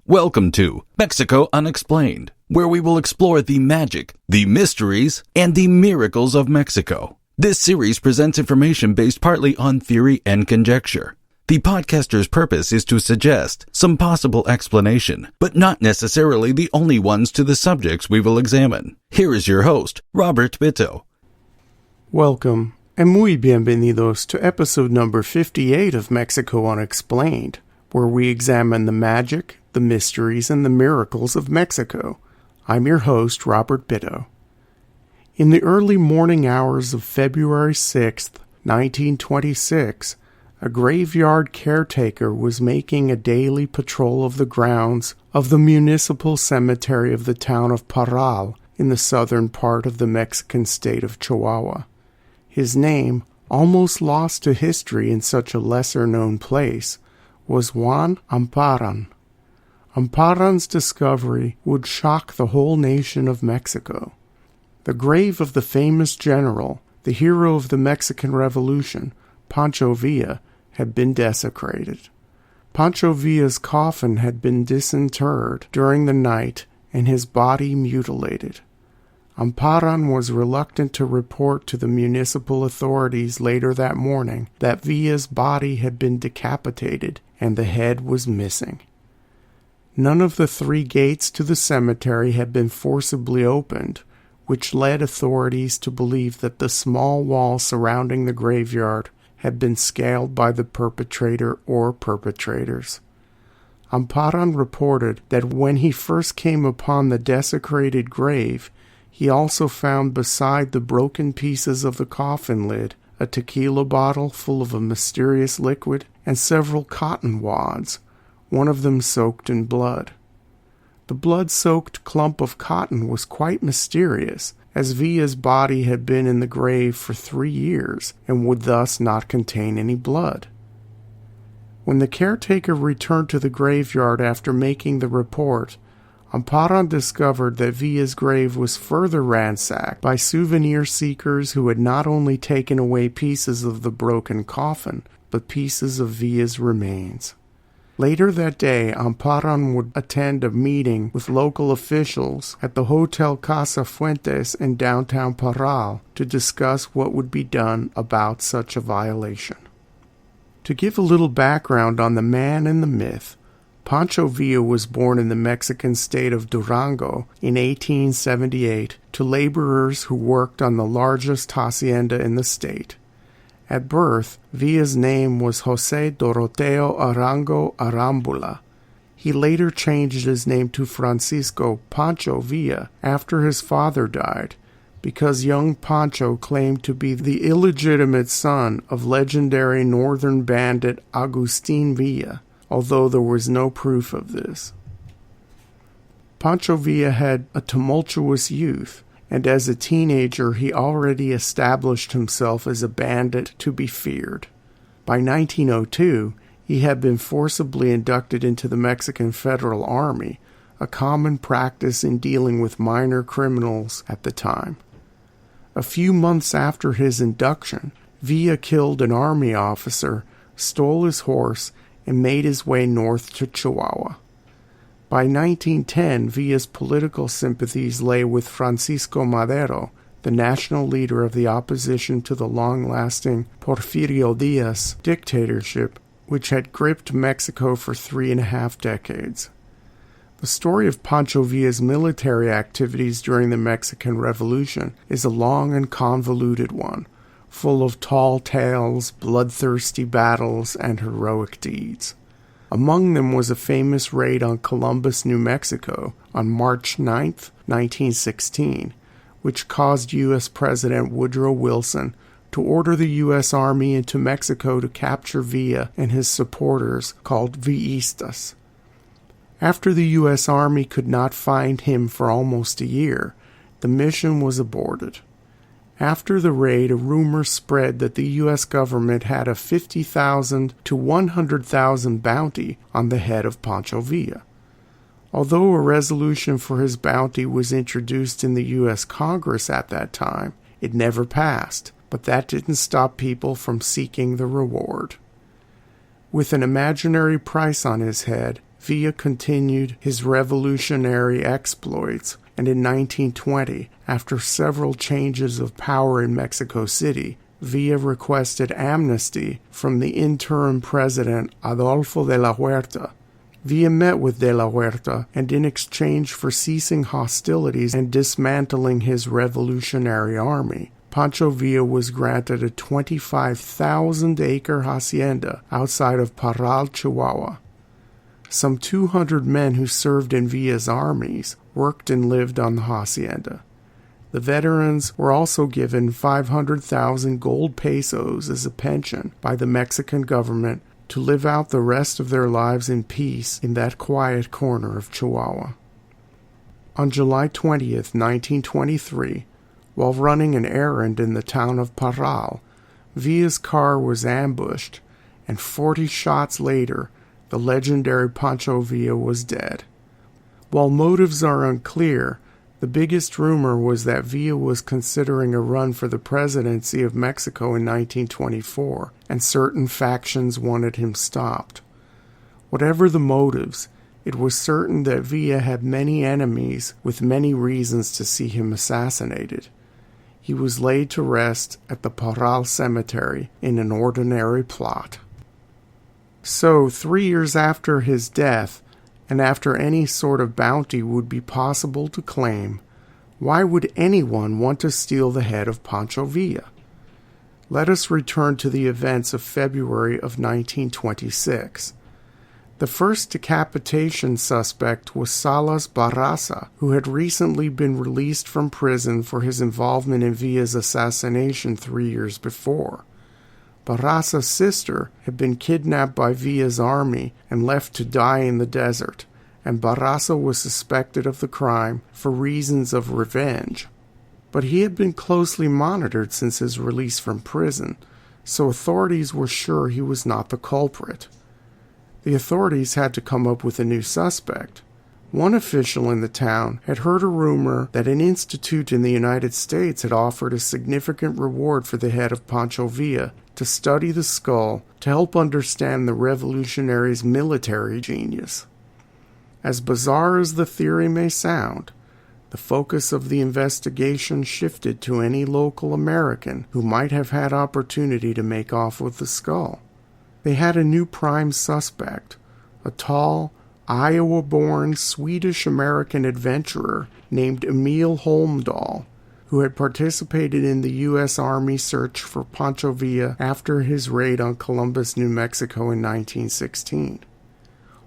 Welcome to Mexico Unexplained, where we will explore the magic, the mysteries, and the miracles of Mexico. This series presents information based partly on theory and conjecture. The podcaster's purpose is to suggest some possible explanation, but not necessarily the only ones to the subjects we will examine. Here is your host, Robert Bitto. Welcome, and muy bienvenidos to episode number 58 of Mexico Unexplained, where we examine the magic, the mysteries, and the miracles of Mexico. I'm your host, Robert Bitto. In the early morning hours of February 6th, 1926, a graveyard caretaker was making a daily patrol of the grounds of the municipal cemetery of the town of Parral in the southern part of the Mexican state of Chihuahua. His name, almost lost to history in such a lesser-known place, was Juan Amparan. Amparan's discovery would shock the whole nation of Mexico. The grave of the famous general, the hero of the Mexican Revolution, Pancho Villa, had been desecrated. Pancho Villa's coffin had been disinterred during the night and his body mutilated. Amparan was reluctant to report to the municipal authorities later that morning that Villa's body had been decapitated and the head was missing. None of the 3 gates to the cemetery had been forcibly opened, which led authorities to believe that the small wall surrounding the graveyard had been scaled by the perpetrator or perpetrators. Amparan reported that when he first came upon the desecrated grave, he also found beside the broken pieces of the coffin lid a tequila bottle full of a mysterious liquid and several cotton wads, one of them soaked in blood. The blood-soaked clump of cotton was quite mysterious, as Villa's body had been in the grave for 3 years and would thus not contain any blood. When the caretaker returned to the graveyard after making the report, Amparan discovered that Villa's grave was further ransacked by souvenir seekers who had not only taken away pieces of the broken coffin, but pieces of Villa's remains. Later that day, Amparan would attend a meeting with local officials at the Hotel Casa Fuentes in downtown Parral to discuss what would be done about such a violation. To give a little background on the man and the myth, Pancho Villa was born in the Mexican state of Durango in 1878 to laborers who worked on the largest hacienda in the state. At birth, Villa's name was José Doroteo Arango Arambula. He later changed his name to Francisco Pancho Villa after his father died, because young Pancho claimed to be the illegitimate son of legendary northern bandit Agustin Villa, although there was no proof of this. Pancho Villa had a tumultuous youth, and as a teenager he already established himself as a bandit to be feared. By 1902, he had been forcibly inducted into the Mexican Federal Army, a common practice in dealing with minor criminals at the time. A few months after his induction, Villa killed an army officer, stole his horse, and made his way north to Chihuahua. By 1910, Villa's political sympathies lay with Francisco Madero, the national leader of the opposition to the long-lasting Porfirio Diaz dictatorship, which had gripped Mexico for 3.5 decades. The story of Pancho Villa's military activities during the Mexican Revolution is a long and convoluted one, full of tall tales, bloodthirsty battles, and heroic deeds. Among them was a famous raid on Columbus, New Mexico, on March 9, 1916, which caused U.S. President Woodrow Wilson to order the U.S. Army into Mexico to capture Villa and his supporters, called Villistas. After the U.S. Army could not find him for almost a year, the mission was aborted. After the raid, a rumor spread that the U.S. government had a $50,000 to $100,000 bounty on the head of Pancho Villa. Although a resolution for his bounty was introduced in the U.S. Congress at that time, it never passed, but that didn't stop people from seeking the reward. With an imaginary price on his head, Villa continued his revolutionary exploits, and in 1920, after several changes of power in Mexico City, Villa requested amnesty from the interim president Adolfo de la Huerta. Villa met with de la Huerta, and in exchange for ceasing hostilities and dismantling his revolutionary army, Pancho Villa was granted a 25,000-acre hacienda outside of Parral, Chihuahua. Some 200 men who served in Villa's armies worked and lived on the hacienda. The veterans were also given 500,000 gold pesos as a pension by the Mexican government to live out the rest of their lives in peace in that quiet corner of Chihuahua. On July 20th, 1923, while running an errand in the town of Parral, Villa's car was ambushed, and 40 shots later, the legendary Pancho Villa was dead. While motives are unclear, the biggest rumor was that Villa was considering a run for the presidency of Mexico in 1924, and certain factions wanted him stopped. Whatever the motives, it was certain that Villa had many enemies with many reasons to see him assassinated. He was laid to rest at the Parral Cemetery in an ordinary plot. So, 3 years after his death, and after any sort of bounty would be possible to claim, why would anyone want to steal the head of Pancho Villa? Let us return to the events of February of 1926. The first decapitation suspect was Salas Barraza, who had recently been released from prison for his involvement in Villa's assassination 3 years before. Barraza's sister had been kidnapped by Villa's army and left to die in the desert, and Barraza was suspected of the crime for reasons of revenge. But he had been closely monitored since his release from prison, so authorities were sure he was not the culprit. The authorities had to come up with a new suspect. One official in the town had heard a rumor that an institute in the United States had offered a significant reward for the head of Pancho Villa to study the skull to help understand the revolutionary's military genius. As bizarre as the theory may sound, the focus of the investigation shifted to any local American who might have had opportunity to make off with the skull. They had a new prime suspect, a tall, Iowa-born Swedish-American adventurer named Emil Holmdahl, who had participated in the U.S. Army search for Pancho Villa after his raid on Columbus, New Mexico in 1916.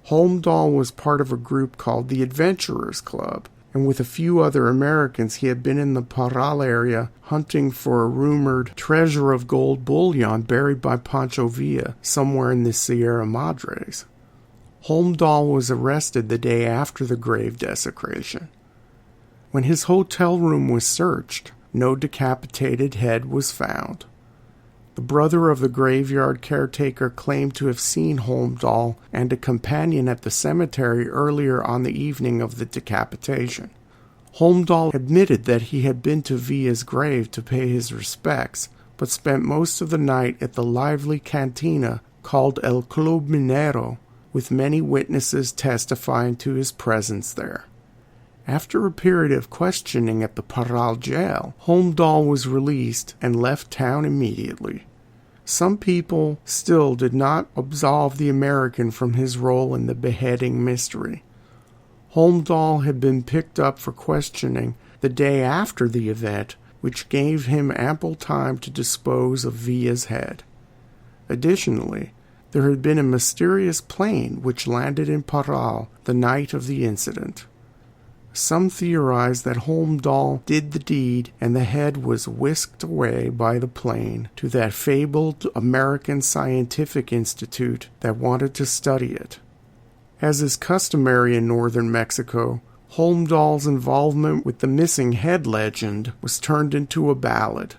Holmdahl was part of a group called the Adventurers Club, and with a few other Americans he had been in the Parral area hunting for a rumored treasure of gold bullion buried by Pancho Villa somewhere in the Sierra Madres. Holmdahl was arrested the day after the grave desecration. When his hotel room was searched, no decapitated head was found. The brother of the graveyard caretaker claimed to have seen Holmdahl and a companion at the cemetery earlier on the evening of the decapitation. Holmdahl admitted that he had been to Villa's grave to pay his respects, but spent most of the night at the lively cantina called El Club Minero, with many witnesses testifying to his presence there. After a period of questioning at the Parral jail, Holmdahl was released and left town immediately. Some people still did not absolve the American from his role in the beheading mystery. Holmdahl had been picked up for questioning the day after the event, which gave him ample time to dispose of Villa's head. Additionally, there had been a mysterious plane which landed in Parral the night of the incident. Some theorize that Holmdahl did the deed and the head was whisked away by the plane to that fabled American Scientific Institute that wanted to study it. As is customary in northern Mexico, Holmdahl's involvement with the missing head legend was turned into a ballad.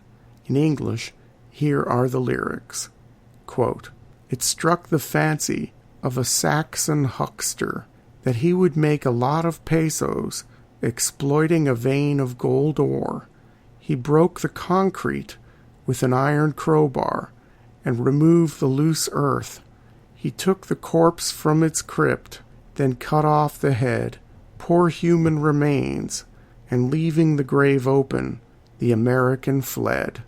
In English, here are the lyrics. Quote, "It struck the fancy of a Saxon huckster that he would make a lot of pesos, exploiting a vein of gold ore. He broke the concrete with an iron crowbar and removed the loose earth. He took the corpse from its crypt then cut off the head, poor human remains, and leaving the grave open, the American fled."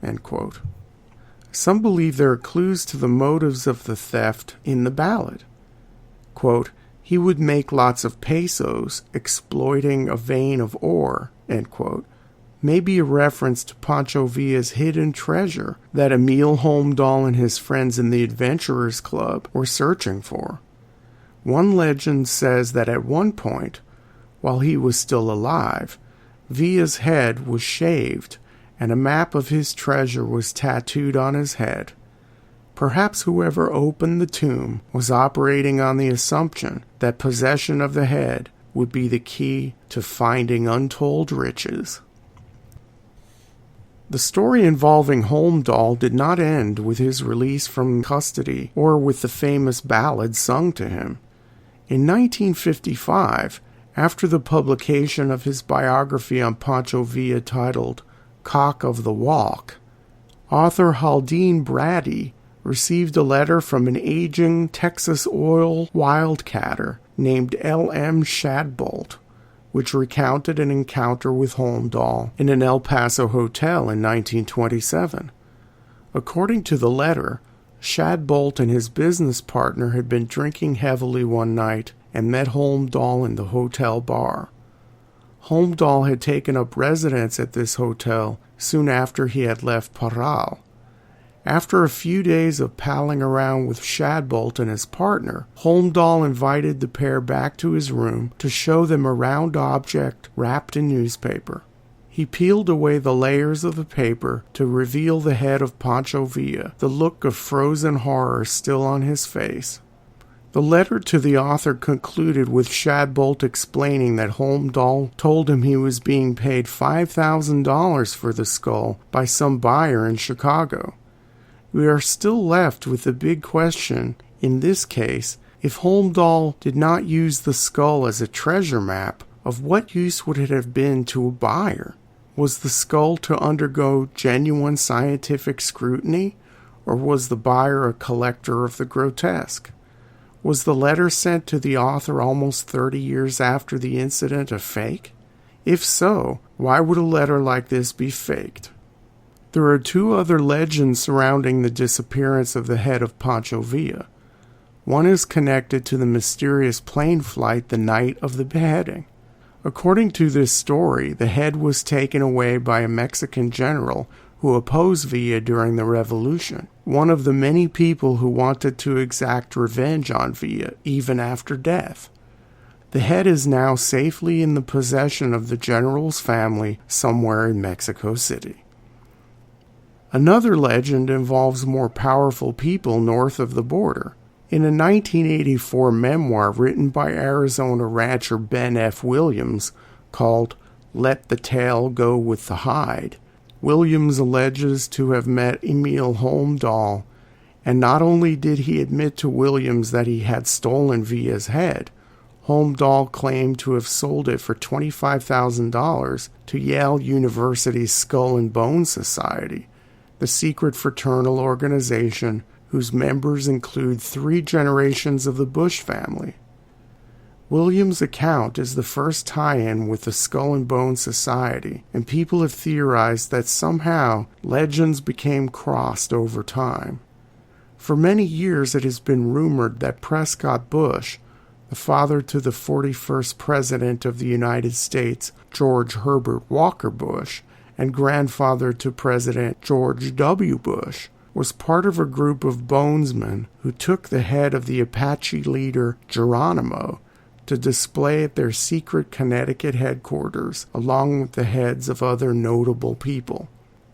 End quote. Some believe there are clues to the motives of the theft in the ballad. Quote, "He would make lots of pesos, exploiting a vein of ore," end quote, may be a reference to Pancho Villa's hidden treasure that Emil Holmdahl and his friends in the Adventurers Club were searching for. One legend says that at one point, while he was still alive, Villa's head was shaved and a map of his treasure was tattooed on his head. Perhaps whoever opened the tomb was operating on the assumption that possession of the head would be the key to finding untold riches. The story involving Holmdahl did not end with his release from custody or with the famous ballad sung to him. In 1955, after the publication of his biography on Pancho Villa titled Cock of the Walk, author Haldine Brady received a letter from an aging Texas oil wildcatter named L.M. Shadbolt, which recounted an encounter with Holmdahl in an El Paso hotel in 1927. According to the letter, Shadbolt and his business partner had been drinking heavily one night and met Holmdahl in the hotel bar. Holmdahl had taken up residence at this hotel soon after he had left Parral. After a few days of palling around with Shadbolt and his partner, Holmdahl invited the pair back to his room to show them a round object wrapped in newspaper. He peeled away the layers of the paper to reveal the head of Pancho Villa, the look of frozen horror still on his face. The letter to the author concluded with Shadbolt explaining that Holmdahl told him he was being paid $5,000 for the skull by some buyer in Chicago. We are still left with the big question, in this case, if Holmdahl did not use the skull as a treasure map, of what use would it have been to a buyer? Was the skull to undergo genuine scientific scrutiny, or was the buyer a collector of the grotesque? Was the letter sent to the author almost 30 years after the incident a fake? If so, why would a letter like this be faked? There are two other legends surrounding the disappearance of the head of Pancho Villa. One is connected to the mysterious plane flight the night of the beheading. According to this story, the head was taken away by a Mexican general who opposed Villa during the revolution, one of the many people who wanted to exact revenge on Villa even after death. The head is now safely in the possession of the general's family somewhere in Mexico City. Another legend involves more powerful people north of the border. In a 1984 memoir written by Arizona rancher Ben F. Williams called Let the Tail Go with the Hide, Williams alleges to have met Emil Holmdahl, and not only did he admit to Williams that he had stolen Villa's head, Holmdahl claimed to have sold it for $25,000 to Yale University's Skull and Bone Society, the secret fraternal organization whose members include 3 generations of the Bush family. Williams' account is the first tie-in with the Skull and Bone Society, and people have theorized that somehow legends became crossed over time. For many years it has been rumored that Prescott Bush, the father to the 41st President of the United States, George Herbert Walker Bush, and grandfather to President George W. Bush, was part of a group of bonesmen who took the head of the Apache leader Geronimo to display at their secret Connecticut headquarters along with the heads of other notable people.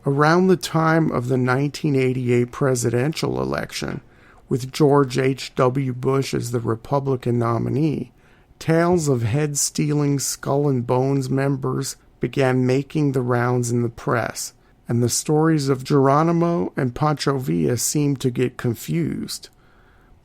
Around the time of the 1988 presidential election, with George H.W. Bush as the Republican nominee, tales of head-stealing Skull and Bones members began making the rounds in the press, and the stories of Geronimo and Pancho Villa seemed to get confused.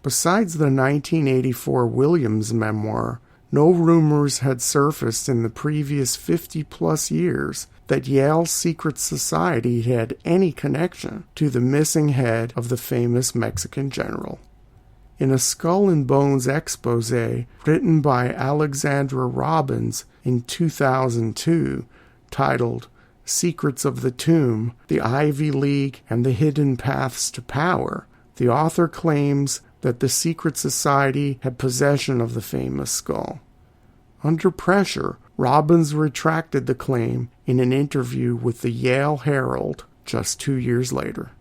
Besides the 1984 Williams memoir, no rumors had surfaced in the previous 50-plus years that Yale's secret society had any connection to the missing head of the famous Mexican general. In a skull and bones expose written by Alexandra Robbins in 2002, titled Secrets of the Tomb, the Ivy League, and the Hidden Paths to Power, the author claims that the secret society had possession of the famous skull. Under pressure, Robbins retracted the claim in an interview with the Yale Herald just 2 years later.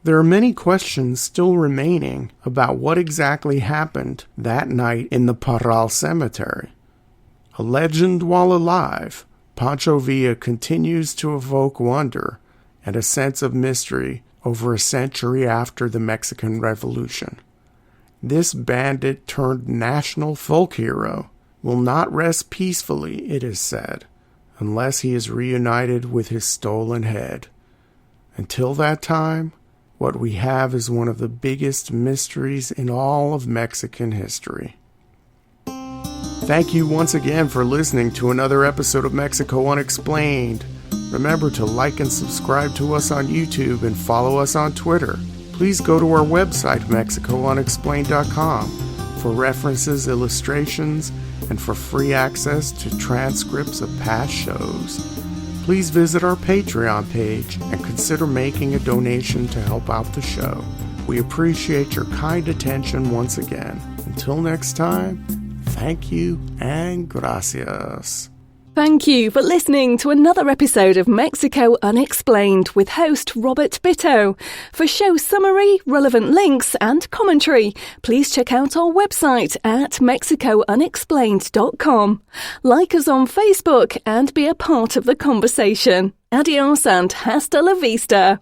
There are many questions still remaining about what exactly happened that night in the Parral Cemetery. A legend while alive, Pancho Villa continues to evoke wonder and a sense of mystery over a century after the Mexican Revolution. This bandit turned national folk hero will not rest peacefully, it is said, unless he is reunited with his stolen head. Until that time, what we have is one of the biggest mysteries in all of Mexican history. Thank you once again for listening to another episode of Mexico Unexplained. Remember to like and subscribe to us on YouTube and follow us on Twitter. Please go to our website, MexicoUnexplained.com, for references, illustrations, and for free access to transcripts of past shows. Please visit our Patreon page and consider making a donation to help out the show. We appreciate your kind attention once again. Until next time, thank you and gracias. Thank you for listening to another episode of Mexico Unexplained with host Robert Bitto. For show summary, relevant links and commentary, please check out our website at mexicounexplained.com. Like us on Facebook and be a part of the conversation. Adios and hasta la vista.